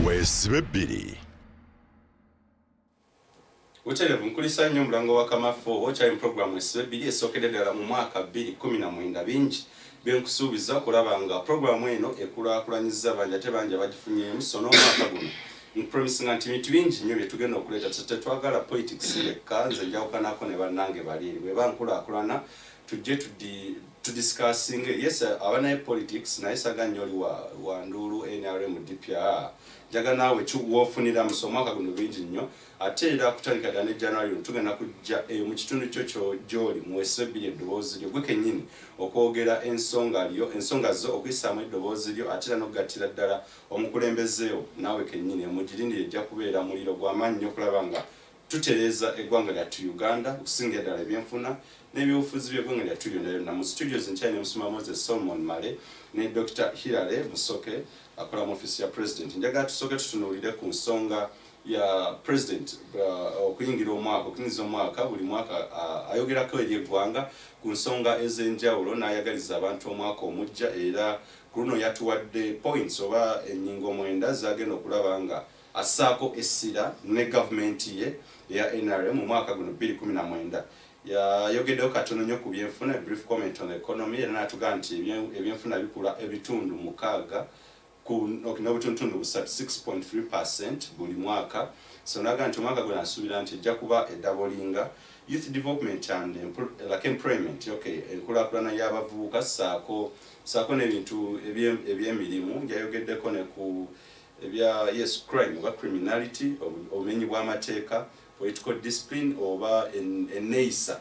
Weesibe Uterevu nkulisa nnyo mulango wa Kamafo okyali program Weesibe esookedde ddala mu mwaka 2019 bingi byenkusuubiza okulaba nga programu eno ekulaakulanyiza banja tebanja bagifunyeemu so n'omwaka guno nkupromisinga nti bintu bingi nnyo bye tugenda okuleeta tetwagala politics yekka nze njawukanako ne bannange baliiri bwe bankulaakulana tujje discussing yes abanaye politics naye saga nnyo oli wa Ndulu NRM DPR jaga nawe wofunira mu somwaka guno bingi nnyo ate era kutandika ddala ne January tugenda kujja mu kitundu kyo gy'oli mu Weesibe eddoboozi lyo gwe kennyini okwogera ensonga zo okuyisaamu eddoboozi lyo ate era n'okugattira ddala omukulembezeewo naawe kennyini emugirindire ejja kubeera muliro gw'amaanyi nnyo okulaba nga tutereeza eggwanga lyattu Uganda okusingira ddala ebyenfuna n'ebyobufuzi by'eggwanga lyattu lyonna mu studios nkyali ne Musuma Moses Solomon Male ne Dr. Hilary Musoke akola mu office ya president njagala tusooke tutunuulire ku nsonga ya president okuyingira omwaka buli mwaka ayogerako eri eggwanga ku nsonga ez'enjawulo n'ayagaliza abantu omwaka omujja era kuno yatuwadde points oba ennyingo 9 zagenda okulaba nga assaako essira ne gavumenti ye eya NRM mu mwaka guno 2019 yayogeddeho katono nnyo ku byenfuna brief comment on the economy era n'atugamba nti ebyenfuna bikula ebitundu 6 n'obutundu 6.3% buli mwaka so naga nti omwaka gwe nasuubira nti ejja kuba eddabolinga youth development and employment enkulaakulana y'abavubuka saako n'ebintu eby'emirimu yayogeddeko ne ku ebya crime oba criminality obumenyi bw'amateeka political discipline oba enneeyisa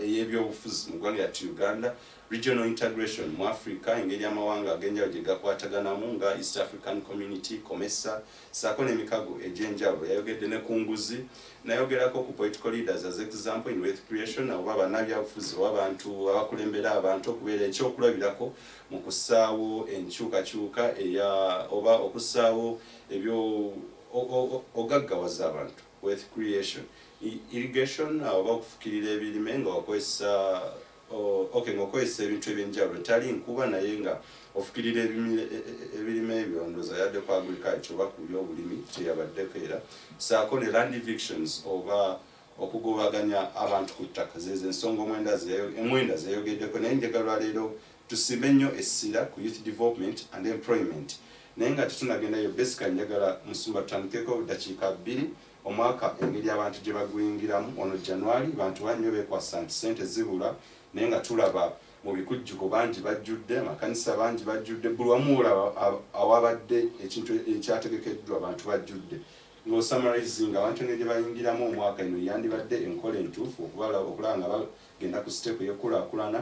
ey'ebyobufuzi mu ggwanga lyattu Uganda regional integration mu Africa engeri amawanga ag'enjawulo gye gakwataganamu nga East African Community COMESA saako n'emikago egy'enjawulo yayogedde ne ku nguzi nayogerako ku political leaders as example in wealth creation oba bannabyabufuzi oba abantu abakulembera abantu okubeera ekyokulabirako mu kussaawo enkyukakyuka oba okussaawo ebyo ogaggawaza abantu wealth creation irrigation oba okufukirira ebirime nga wakozesa ng'okozesa ebintu ebyenjawulo tali nkuba naye nga ofukirira ebirime ebyo ndooza yadde ku agriculture oba ku byobulimi teyabaddeko era saako ne land evictions oba okugobaganya abantu ku ttaka zezo ensonga emwenda zeyogeddeko naye njagala leero tusibe nnyo essira ku youth development and employment naye nga tetunagendayo basically njagala Musumba tutandikeko dakiika 2 omwaka engeri abantu gye baguyingiramu ono January bantu bannyo beekwasa nti ssente zibula naye nga tulaba mu bikujjuko bangi bajjudde amakanisa bangi bajjudde buli wamu olaba awabadde ekintu ekyategekeddwa abantu bajjudde ng'osummarizinga abantu engeri gye bayingiramu omwaka eno yandibadde enkola entuufu okulaba nga bagenda ku siteepu y'enkulaakulana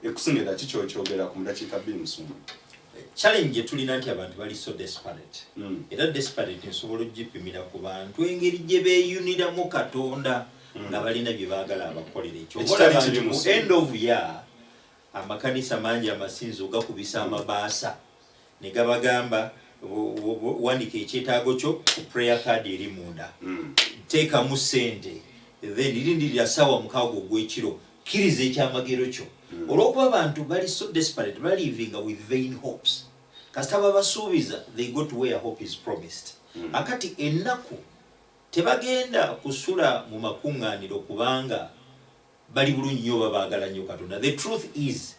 ekusingira kikyokyogera ku mudakiika 2 Musumba. Challenge tulina nti abantu bali so desperate era desperate nsobola ogipimira ku bantu engeri gye beeyuniramu Katonda nga balina bye baagala abakolera ekyo mu end of year amakanisa mangi amasinzo gakubisa amabaasa ne gabagamba wanika ekyetaago kyo ku prayer card eri munda teekamu ssente then irindirira ssaawa 6 ogw'ekiro kkiriza ekyamagero kyo olw'okuba abantu bali so desperate balivinga with vain hopes kasita babasuubiza they go to where hope is promised akati ennaku tebagenda kusula mu makuŋŋaaniro kubanga bali bulungi nnyo babaagala nnyo Katonda the truth is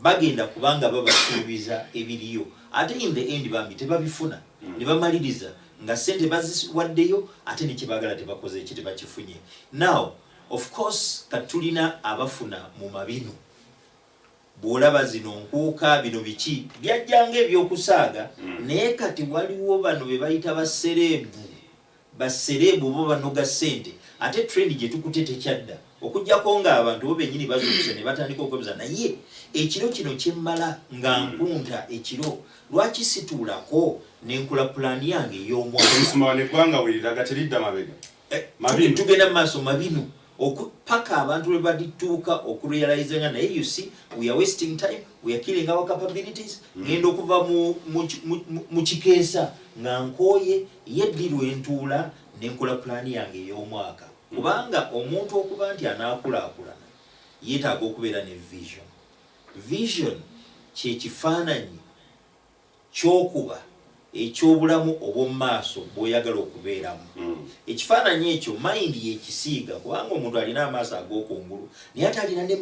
bagenda kubanga babasuubiza ebiriyo ate in the end bambi tebabifuna ne bamaliriza nga ssente baziwaddeyo ate ne kyebaagala tebakoze eki tebakifunye now of course katulina abafuna mu mabinu bw'olaba zino nkuuka bino biki byajjanga ebyokusaaga naye kati waliwo bano be bayita basereebu bo banoga ssente ate trend gye tukute tekyadda okujjako nga abantu bo bennyini bazuukusa ne batandika okwebuza naye ekiro kino kyemmala nga nkunta ekiro lwaki situulako n'enkula pulaani yange ey'omwaka tugenda mu maaso mabinu paka abantu lwe badituuka okurealizanga naye you see we are wasting time we are killing our capabilities ngenda okuva mu kikeesa nga nkooye yeddirwa entuula n'enkola pulaani yange ey'omwaka kubanga omuntu okuba nti anaakulaakulana yeetaaga okubeera ne vision kyekifaananyi ky'okuba ekyobulamu obw'omumaaso bw'oyagala okubeeramu. Ekifaananyi ekyo mind yekisiiga kubanga omuntu alina amaaso ag'okungulu naye ate alina ne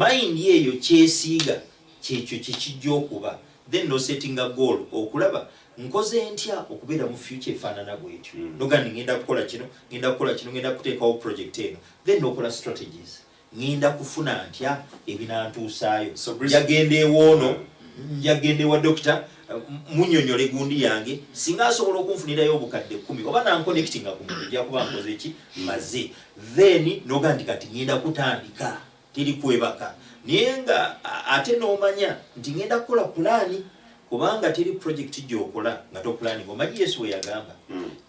mind eyo kyesiiga kyekyo kyekijja okuba then nosettinga goal okulaba nkoze ntya okubeera mu future efaanana bwetyo nogandi ngenda kukola kino ngenda kuteekawo project eno then nokola strategies ngenda kufuna ntya ebinantuusaayo njagenda ewoono njagenda ewa dokita munyonyole gundi yange singa asobola okunfunirayo obukadde 10 oba nanconnectinga ku muntu ejja kuba nkoze eki maze then nogandi kati ngenda kutandika teri kwebaka naye nga ate n'omanya nti ngenda kukola pulaani kubanga teri project gy'okola nga topulaani omanyi Yesu we yagamba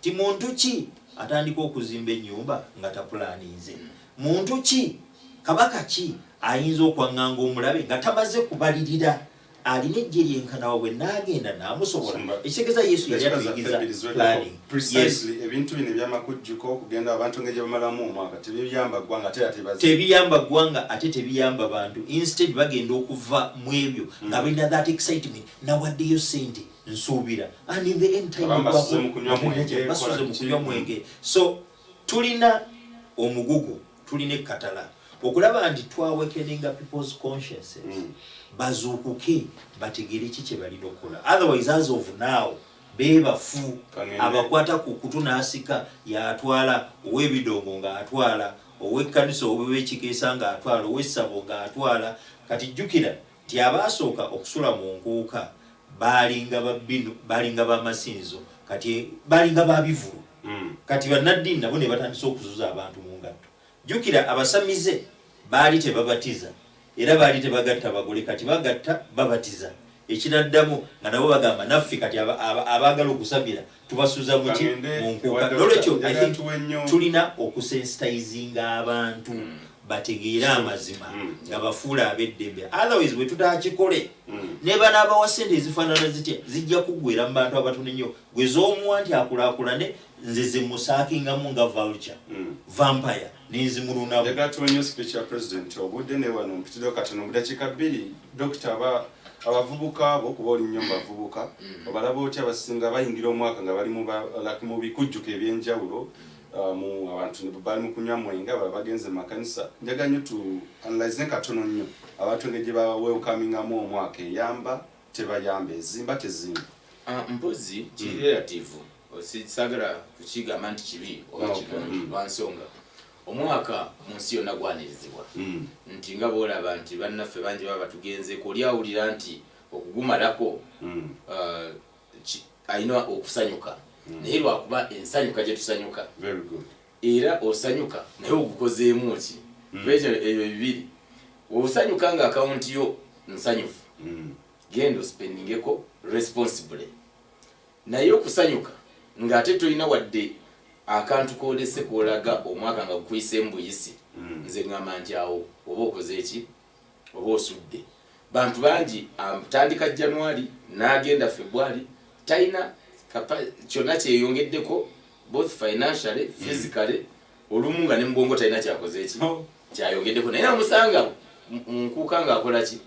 ti muntu ki atandika okuzimba ennyumba nga tapulaaninze muntu ki kabaka ki ayinza okwaŋŋanga omulabe nga tamaze kubalirira alina ejje lyenkanawa bwe n'agenda n'amusobola ekitegeeza Yesu yali atuyigiza planning ebintu bino ebyamakujjuko okugenda abantu ng'egye bamalamu omwaka tebiyamba ggwanga tebiyamba ggwanga ate tebiyamba bantu instead bagenda okuva mu ebyo nga balina that excitement nawaddeyo sente nsuubira and in the end time basuze mu kunywa mwenge so tulina omugugu tulina ekkatala okulaba nti twawekeninga people's consciences bazuukuke bategere ki kye balina okukola otherwise as of now bebafu abakwata ku kutunaasika yatwala ow'ebidongo ng'atwala ow'ekkanisa ow'ekikeesa ng'atwala ow'essabo ng'atwala kati jjukira nti abaasooka okusula mu nkuuka baalinga babbinu baalinga bamasinzo kati baalinga babivulu kati bannaddiini nabo ne batandisa okuzuza abantu mu ngatto jjukira abasamize baali tebabatiza era baali tebagatta bagole kati bagatta babatiza ekiraddamu nga nabo bagamba naffe kati abaagala okusabira tubasuza muki mu nkuuka nolwekyo I think tulina okusensitizinga abantu bategeere amazima nga bafuula ab'eddembe otherwise bwe tutakikole ne banaabawa sente ezifaanana zitya zijja kuggwera mu bantu abatono ennyo gwe z'omuwa nti akulaakulane nze zemusaakingamu nga vulture vampire n'enzimulunamu njagala tuwenyo speech ya president obudde ne wano mpitirizo katono mu dakiika 2 dokita abavubuka abo kuba oli nnyo mu bavubuka obalaba otya abasinga bayingira omwaka nga bali mu bikujjuko ebyenjawulo mu abantu bali mu kunywa mwenge abalala bagenze mu makanisa njagala nnyo tu analyze katono nnyo abantu ng'egye welcomingamu omwaka eyamba tebayamba ezimba tezimba mpozi kiri relative osagala kukigamba nti kibi oba kirungi lwansonga omwaka mu nsi yonna gwanirizibwa nti nga boolaba nti bannaffe bangi baba batugenzeeko oli awulira nti okugumalako alina okusanyuka naye lwakuba ensanyuka gye tusanyuka era osanyuka naye ogukozeemu ki ebyo bibiri osanyuka nga akawunti yo nsanyufu genda ospendingeko responsibly naye okusanyuka ng'ate tolina wadde akantu koolese koolaga omwaka nga gukuyise mbuyisi nze ngamba nti awo oba okoze eki oba osudde bantu bangi tandika January n'agenda February talina kyonna kyeyongeddeko both financially physically olumu nga ne mubwongo talina kyakoze eki kyayongeddeko naye namusanga nkuuka ng'akola ki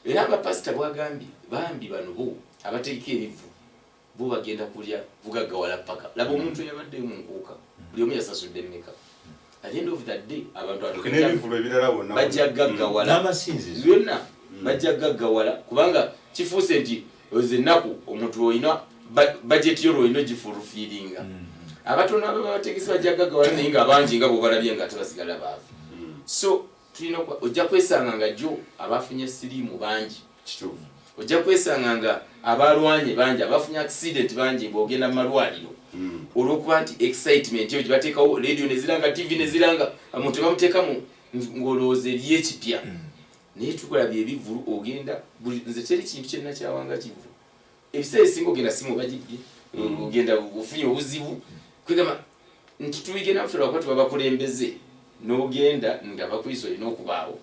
era abapasita bwagambye bambi bano bo abateeka erivu bo bagenda kulya bugaggawala paka laba omuntu yabaddeyo mu nkuuka buli omu yasasudde mmeka at the end of that day abantu bajja gaggawala byonna bajja gaggawala kubanga kifuuse nti oze ennaku omuntu olina bajeti yo lwolina ogifulfiringa abatono abo babategesi bajja gaggawala naye nga abangi nga bwobalabye nga tebasigala baavu so tulina ojja kwesanga nga jjo abafunye siriimu bangi kituufu ojja kwesanga nga abalwanye bangi abafunye accident bangi bwogenda mu malwaliro olwokuba nti excitement eyo gyebateekawo radio neziranga tv neziranga omuntu bamuteekamu ng'olowooza eri ekipya naye tukulabya ebivulu ogenda nze teri kintu kyenna kyawanga kivu ebiseera ebisinga ogenda simu bagibye ogenda ofunye obuzibu kwegamba nti tuyigenda mufera wakuba tubabakulembeze n'ogenda nga bakuyisa olina okubaawo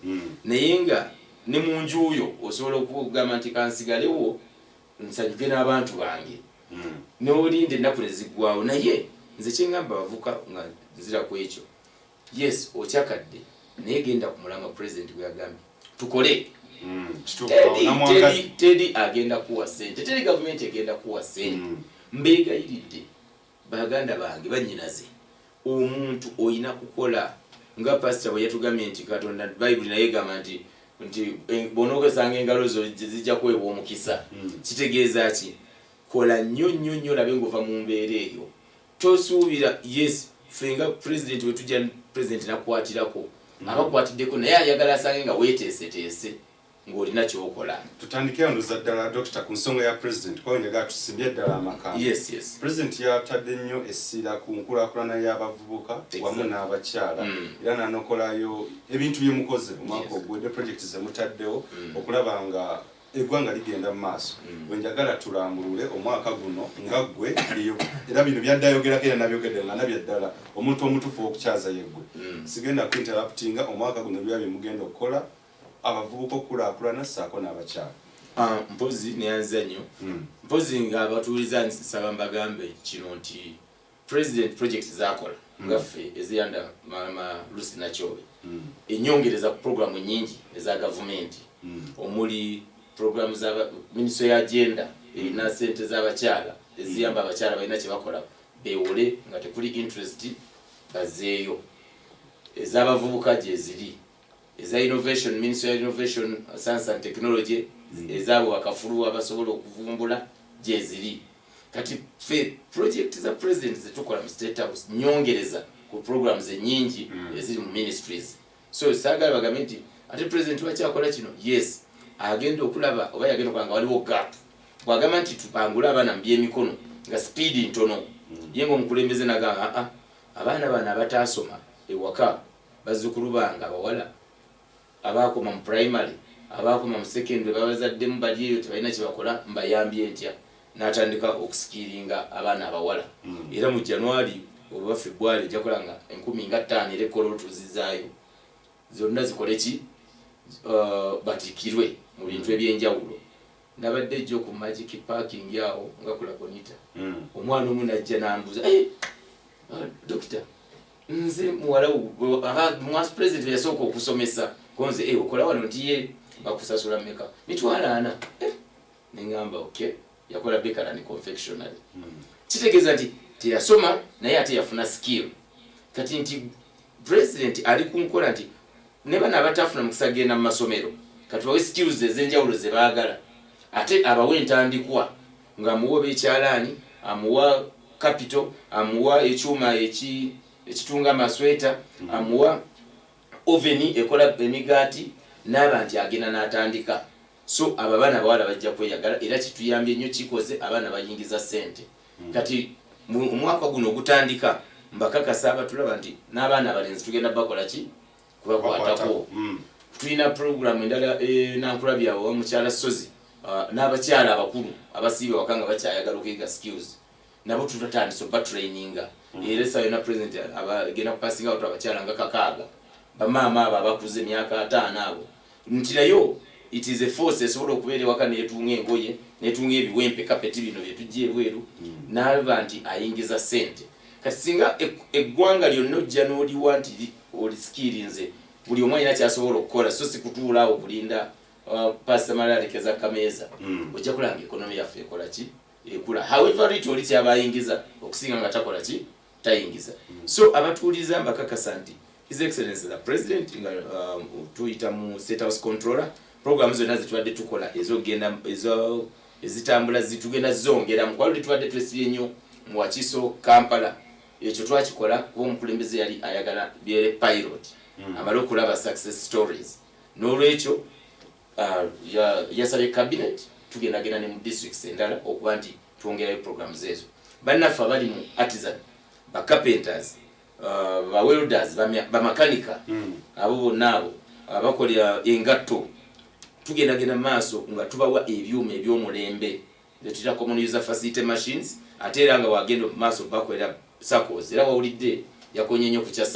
naye nga ne mu njuuyo osobola okugamba nti kansigalewo nsanyuke n'abantu bange n'olinda ennaku ne ziggwawo naye nze kyengamba bavuka nga nzira ku ekyo yes okyakadde naye genda ku mulanga president gwe yagambye tukole Tedi agenda kuwa sente, tedi government agenda kuwa sente. Mbegayiridde baganda bange banyinaze omuntu oyina kukola nga pastor bwe yatugambye nti Katonda Bible naye gamba nti bonokesanga engalo zo zijja kwebwa omukisa. Kitegeeza ki? Kola nnyo labe ngova mu mbeera eyo. Tosuubira yes fenga president wetujja president nakwatirako abakwatiddeko naye ayagala asange nga weeteeseteese ng'olina kyokola. Tutandike ndoza ddala Dr. ku nsonga ya president kwa njagala tusimbye ddala amaka. Yes. President yatadde nnyo essira ku nkulaakulana y'abavubuka wamu n'abakyala era n'anokolayo ebintu byemukoze mu mwaka ogwedde project ze mutaddewo okulaba nga eggwanga ligenda mu maaso. Wenjagala tulambulule omwaka guno nga ggwe era bino byaddayogerako era nabyogedde nga nabyo ddala omuntu omutufu okukyaza yeggwe. Sigenda kuinterruptinga omwaka guno byabye mugenda okukola abavubuka okulaakulana ssaako n'abakyala. Mpozi neyanza nnyo mpozi nga abatuuliza nsaba mbagambe kino nti president project zakola ngaffe eziyanda mama Lucy Nachobe enyongereza ku programu nyingi eza gavumenti omuli programu za ministry ya agenda erina sente z'abakyala eziyamba abakyala balina kye bakola bewole nga tekuli interest bazeeyo ez'abavubuka gye ziri eza innovation ministry ya innovation science and technology ezabo bakafulu abasobola okuvumbula gye ziri kati fe project za president zetukola mu state house nyongereza ku programs nyingi eziri mu ministries so sagala bagamenti ate president wakyakola kino yes agenda okulaba oba yagenda kwanga waliwo gap bwagamba nti tupangula abaana mu byemikono nga speed ntono yengo omukulembeze nagamba abaana bana abatasoma ewaka bazzukulu banga abawala abakoma mu primary abakoma mu secondary babazaddemu bali eyo tebalina kye bakola mbayambye ntya n'atandika okusikiringa abaana abawala era mu January oba February ejja kola nga 15 erekola otuzizaayo zonna zikole ki batikirwe mu bintu ebyenjawulo. Nabadde ejjo ku Magic Parking yawo nga kula bonita omwana omu najja n'ambuuza Doctor nze muwala mwasi president yasooka okusomesa konze okola wano ntiye bakusasula mmeka mitwala 4 nengamba okay yakola bakery and confectionery kitegeeza nti teyasoma naye ate yafuna skill kati nti president ali kunkola nti ne bana abatafuna mukisa genda mu masomero kati bawe skills ezenjawulo ze baagala ate abawe ntandikwa nga muwo bekyalaani amuwa capital amuwa ekyuma ekitunga masweta amuwa oveni ekola emigaati n'abantu agenda n'atandika so ababana bawala bajja kweyagala era kituyambye nnyo kikoze abaana bayingiza sente kati omwaka guno ogutandika mbakakasa abatulaba nti n'abaana abalenzi tugenda bakola ki kubakwatako tulina programu endala nankulabyawo mukyala Sozi n'abakyala abakulu abasiibe wakanga bakyayagala okuyiga skills nabo tutatandisa batraininga era sayo na president abagenda kupasinga out abakyala nga 6 bamaama abo abakuze emyaka 5 abo ntirayo it is a force esobola okubeera ewaka neetunga engoye neetunga ebiwempe kapeti bino byetujja ebweru n'aba nti ayingiza sente kati singa eggwanga lyonna ojja n'oliwa nti oliskirinze buli omu alina kyasobola okukola so si kutuula awo kulinda pasta malalekeza kameeza ojja kulanga ekonomi yaffe ekola ki ekula however it oli kyabayingiza okusinga nga takola ki tayingiza so abatuuliza mbakakasa nti His Excellency the President nga tuyita mu State House Controller program zonna zitwadde tukola ezitambula zitugenda zongera mu kwalo twadde twesibye nnyo mu Wakiso Kampala ekyo twakikola kuba omukulembeze yali ayagala byere pilot amala okulaba success stories n'olwekyo yasabye cabinet tugendagenda ne mu districts endala okuba nti twongerayo programs ezo bannaffe abali mu artisan ba carpenters ba welders ba makanika abo bonna abo abakolera engatto tugendagenda maaso nga tubawa ebyuma ebyomulembe byetuyita common user facility machines ate era nga wagenda maaso bakolera SACCOs era wawulidde yakonye nnyo ku kya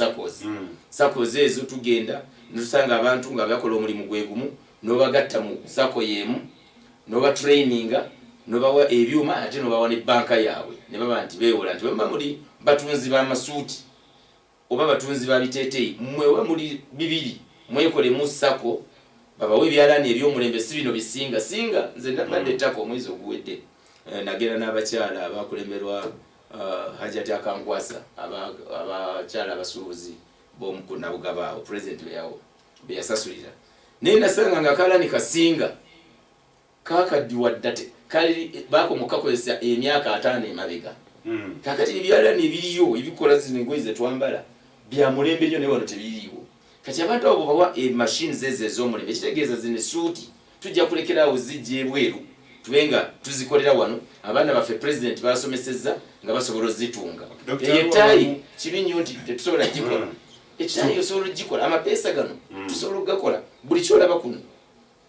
SACCOs ezo tugenda netusanga abantu nga bakola omulimu gwe gumu n'obagatta mu SACCO y'emu n'oba traininga n'obawa ebyuma ate n'obawa ne banka yaabwe ne baba nti beewola nti wemba muli batunzi b'amasuuti oba batunzi ba biteeteeyi mwewe muli bibiri mwekolemu SACCO babawe byalani ebyomulembe si bino bisinga singa nze nabadde ettaka omwezi oguwedde nagenda n'abakyala abakulemberwa Hajati Akankwasa abakyala abasuubuzi b'omukuna bugaba president yawo beyasasulira naye nasanga nga kalani kasinga kakaddiwa ddate kali bakomokakozesa emyaka 5 emabega kakati ebyalani ebiriyo ebikola zino engoye zetwambala bya mulembe nnyo naye wano tebiriiwo kati abantu abo bawa machines ez'omulembe kitegeeza zino suuti tujja kulekerawo zijja ebweru tubenga tuzikolera wano abaana baffe president basomesezza nga basobola ozitunga etayi kibi nnyo nti tetusobola gikola etayi osobola gikola amapeesa gano tusobola okugakola buli kyolaba kuno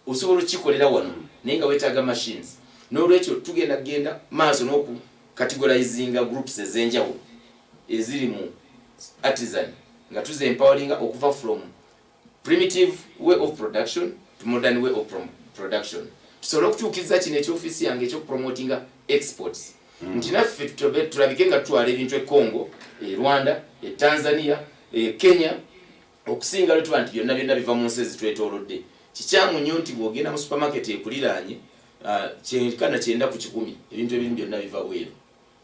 osobola okikolera wano naye nga weetaaga machines n'olwekyo tugenda maaso n'oku categorizinga groups ez'enjawulo eziri mu artisan nga tuze empowering okuva from primitive way of production to modern way of production tusobola okutuukiriza kino ekyofiisi yange ekyokupromotinga exports nti naffe tulabike nga tutwala ebintu Congo, Rwanda, Tanzania, Kenya okusinga lwe tuba nti byonna biva mu nsi ezitwetoolodde kikyamu nnyo nti bw'ogenda mu supermarket ekuliraanye kyenkana 9 ku 10 ebintu ebimu byonna biva weeru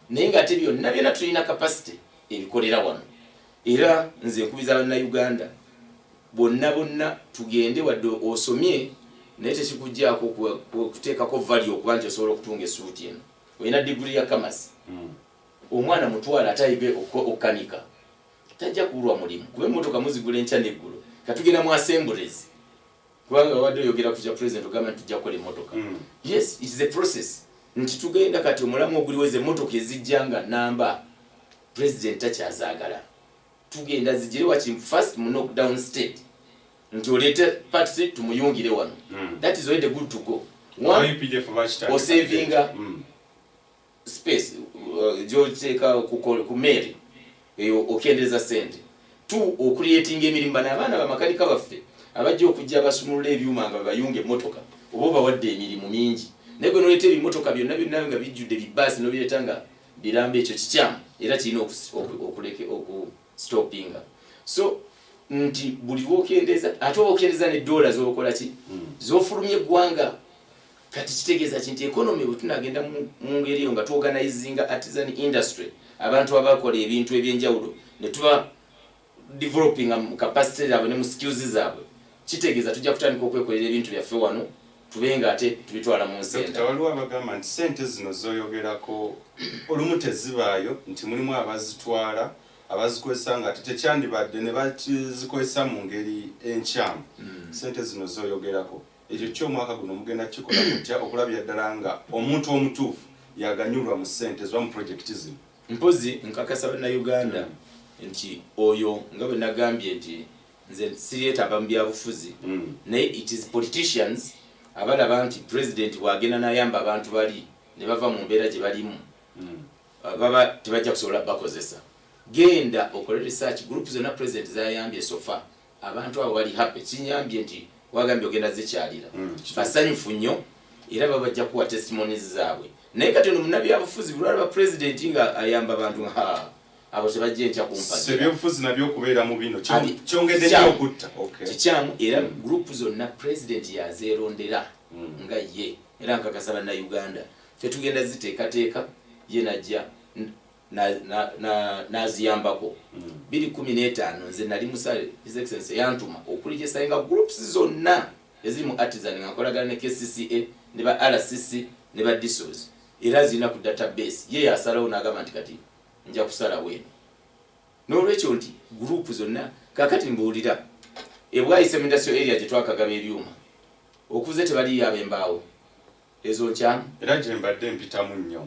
naye ng'ate byonna tulina capacity ebikolera wano era nze nkubiza bannayuganda bonna tugende wadde osomye naye tekikuggyako okuteekako value okuba nti osobola okutunga essuuti eno olina diguli ya kamasi omwana mutwala atayibe okukanika tajja kubulwa mulimu kuba emmotoka muzigula enkya n'eggulu katugenda mu assemblies kubanga wadde oyogera ku kya president ogamba nti tujja kukola emmotoka yes it is a process nti tugenda kati omulamu oguliweze emmotoka ezijjanga namba president takyazaagala tugenda zijire waki first mu knockdown state nti oleete party tumuyungire wano that is already good to go one or saving space jocheka ku Mary eyo okendeza sente two o creating emirimu bana abaana ba makanika baffe abajja okujja basumulula ebyuma nga bayunge motoka obo bawadde emirimu mingi nego noleete ebimotoka byonna nga bijjudde bibasi nobiretanga birambe ekyo kikyamu era kirina okuleke stoppinga so nti buli wokendeza ate okendeza ne dollars zokola ki zofulumye gwanga kati kitegeeza kinti economy butunagenda mu ngeri nga tuorganizinga artisan industry abantu abakola ebintu ebyenjawulo ne tuba developing capacity zabo ne skills zabo kitegeeza tujja kutandika okwekolera ebintu byaffe wano tubenga ate tubitwala mu nsenda waliwo abagamba nti sente zino zoyogerako olumu tezibaayo nti mulimu abazitwala abazikozesa nga tekyandibadde ne bazikozesa mu ngeri enkyamu sente zino zoyogerako ekyo ky'omwaka guno mugenda kikola mutya okulabya ddala nga omuntu omutuufu yaganyulwa mu sente zwa mu projekiti zino mpozi nkakasa bannayuganda nti oyo nga bwe nagambye nti nze siryetaba mu byabufuzi naye it is politicians abalaba nti president bwagenda n'ayamba abantu bali ne bava mu mbeera gye balimu baba tebajja kusobola bakozesa genda okole research group zonna president zayambye sofa abantu abo bali happy kinyambye nti wagambye ogenda zikyalira basanyufu nnyo era babajja kuwa testimonies zaabwe naye kati ono munnabyabufuzi bulwala ba president nga ayamba abantu abo tebajja enkya kumpanya ebyobufuzi nabyo okubeera mu bino kyongedde nnyo okutta kikyamu era group zonna president yazeerondera nga ye era nkakasa bannayuganda ffe tugenda ziteekateeka ye najja naziyambako 2015 nze nali musale his excellency yantuma okuligisainga groups zonna eziri mu artisan nga nkolagana ne KCCA ne ba RCC ne ba DISOS era zina ku database ye yasalawo n'agamba nti kati nja kusala weno n'olwekyo nti group zonna kakati mbuulira ebwayise mu industrial area gye twakagaba ebyuma okuze tebali abembaawo ezo nkyamu era gye mbadde mpitamu nnyo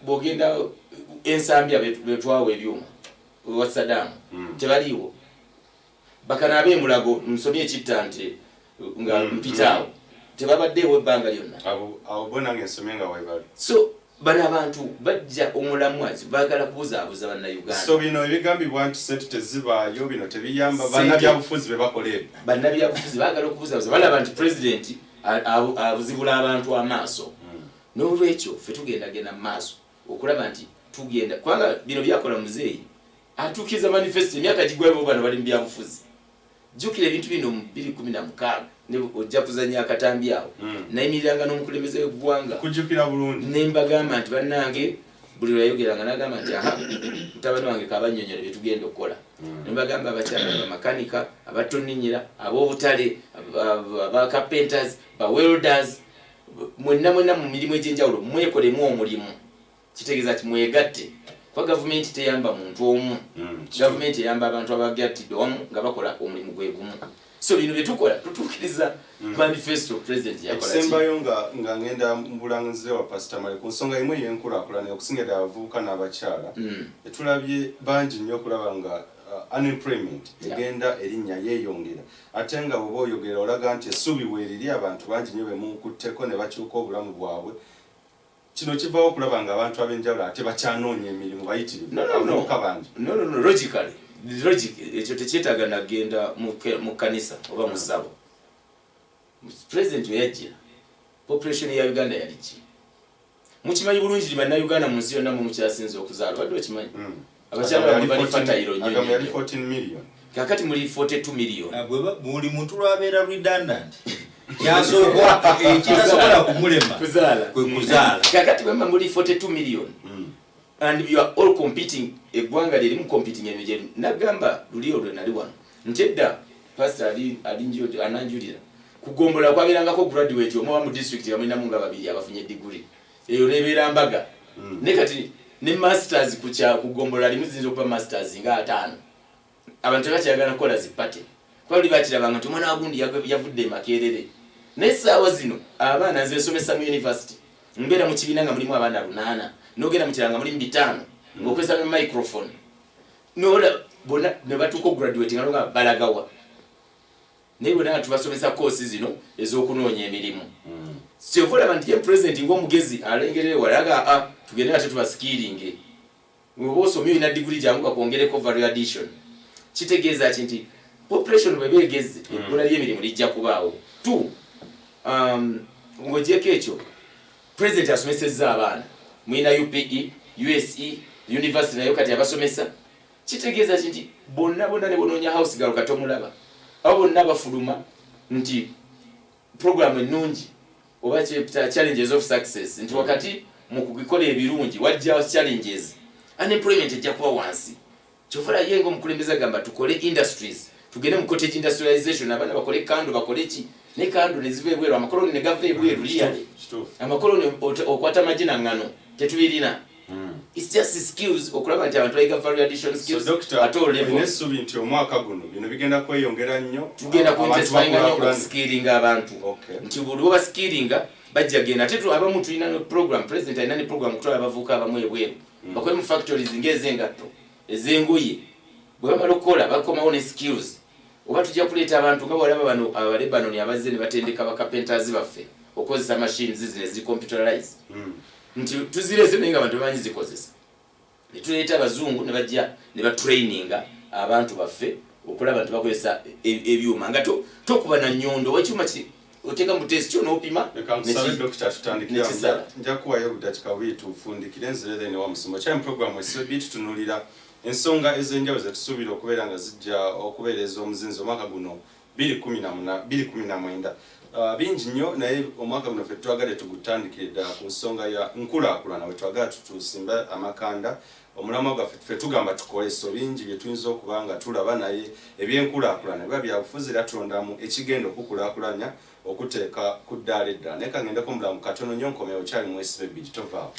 bwogenda ensambya betwawo ebyuma wa Saddam tebaliiwo bakana ab'emulago nsomye ekitta nti nga mpitaawo tebabaddeewo ebbanga lyonna abo bona ng'ensomye nga webali so bano abantu bajja omulamwazi baagala kubuzaabuza bannayuganda so bino ebigambibwa nti sente tezibaayo bino tebiyamba bannabyabufuzi be bakola ebyo bannabyabufuzi baagala okubuzaabuza balaba nti president abuzibula abantu amaaso n'olwekyo ffe tugendagenda mu maaso okulaba nti tugenda kubanga bino byakola muzeeyi atuukiza manifesto emyaka gigwayo bano bali mu byabufuzi jukira ebintu bino mu 2016 ne ojja kuzanya akatambi awo nayimiranga n'omukulembeze w'eggwanga kujjukira bulungi ne mbagamba nti bannange buli lwayogeranga n'agamba nti aha mutabani wange kabannyonnyola bye tugenda okukola ne mbagamba abakyala abamakanika abatonninyira ab'obutale abakapentas bawelders mwenna mu mirimu egy'enjawulo mwekolemu omulimu kitegeeza ti mwegatte kuba gavumenti teyamba muntu omu gavumenti eyamba abantu abagattidde wamu nga bakola omulimu gwe gumu so bino bye tukola tutuukiriza manifesto president yakola esembayo nga ngenda mbulangize wa pastor Male ku nsonga imwe y'enkulaakulana okusinga ddala abavubuka n'abakyala etulabye bangi nnyo okulaba nga unemployment egenda erinnya yeeyongera ate nga bw'oba oyogera olaga nti essuubi weeriri abantu bangi nnyo bemukutteko ne bakyuka obulamu bwabwe kino kivaawo okulaba nga abantu ab'enjawulo ate bakyanoonya emirimu bayitirivu abavubuka bangi logically logic ekyo tekyetaaga nagenda mu kanisa oba mu ssabo president weyajjira population ya Uganda yali ki mukimanyi bulungi li bannayuganda mu nsi yonna mukyasinze okuzaala badde okimanyi abakyala bali fatayiro nnyo kakati muli 42 million buli muntu lwabeera redundant kyasooka ekitasobola kumulema kuzaala kakati bwemba muli 42 million and you are all competing eggwanga lyerimu competing emijeri nagamba luli olwo nali wano nkyedda pastor ananjulira kugombola kwabeerangako graduate omuba mu district yamulinamu nga babiri abafunye degree eyo nebeera mbaga ne kati ne masters kugombola limu ziyinza okuba masters nga 5 abantu tebakyagala kukola zipate kuba buli bakirabanga nti omwana wagundi yavudde makerere n'essaawa zino abaana nze nsomesa mu university mbeera mu kibiina nga mulimu abaana 8 nogenda mu kiranga mulimu 5 ng'okozesa mu microphone nola bona ne batuuka graduate nga nga balagawa naye bonna nga tubasomesa koosi zino ez'okunoonya emirimu kyova olaba nti ye president ng'omugezi alengerere walaga tugende ate tubaskiringe oba osomye olina diguli jangu bakwongereko value addition kitegeeza ki nti population bwe beegeze ebbula ly'emirimu lijja kubaawo ng'ogyeko ekyo president asomesezza abaana mwina UPE USE university nayo kati abasomesa kitegeeza ki nti bonna ne bonoonya house girl kati omulaba abo bonna bafuluma nti program ennungi oba challenges of success nti wakati mu kugikola ebirungi wajja challenges unemployment ejja kuba wansi kyofala yengo omukulembeze agamba tukole industries tugende mu cottage industrialization abaana bakole kando bakole ki ne kando nezive ebweru amakoloni ne gava ebweru liyale amakoloni okwata magina ngano tetubirina it's just skills okulaba nti abantu bayiga value addition skills at all level nesubi nti omwaka guno bino bigenda kweyongera nnyo tugenda kuintensifyinga nnyo okuskillinga abantu nti buli oba skillinga bajja genda ate abamu tulina program president alina ne program kutwala abavubuka abamu ebweru bakole mu factories ng'ez'engatto ez'engoye bwe bamala okukola bakomawo ne skills oba tujja kuleeta abantu nga balaba bano abalebanoni abazze ne batendeka bakapentazi baffe okozesa machines zino eziri computerized nti tuzirese naye nga abantu bamanyi zikozesa ne tuleeta abazungu ne bajja ne batraininga abantu baffe okulaba nti bakozesa ebyuma nga tokuba na nnyondo wekyuma oteeka mu test kyo n'opima nja kuwayo obudakiika bubiri tufundikire enzerere ne wa musumba kyali mu programu SBB tutunuulira ensonga ez'enjawulo zetusuubira okubeera nga zijja okubeereza omuzinzi omwaka guno 2019 bingi nnyo naye omwaka guno ffe twagala tugutandikire ddala ku nsonga ya nkulaakulana we twagala tutusimbe amakanda omulamwa gwaffe ffe tugamba tukole so bingi bye tuyinza okuba nga tulaba naye ebyenkulaakulana biba byabufuzi era tulondamu ekigenda okukulaakulanya okuteeka ku ddaala eddala naye kangendeko omulamu katono nnyo nkomewo kyali mu SBB tovaawo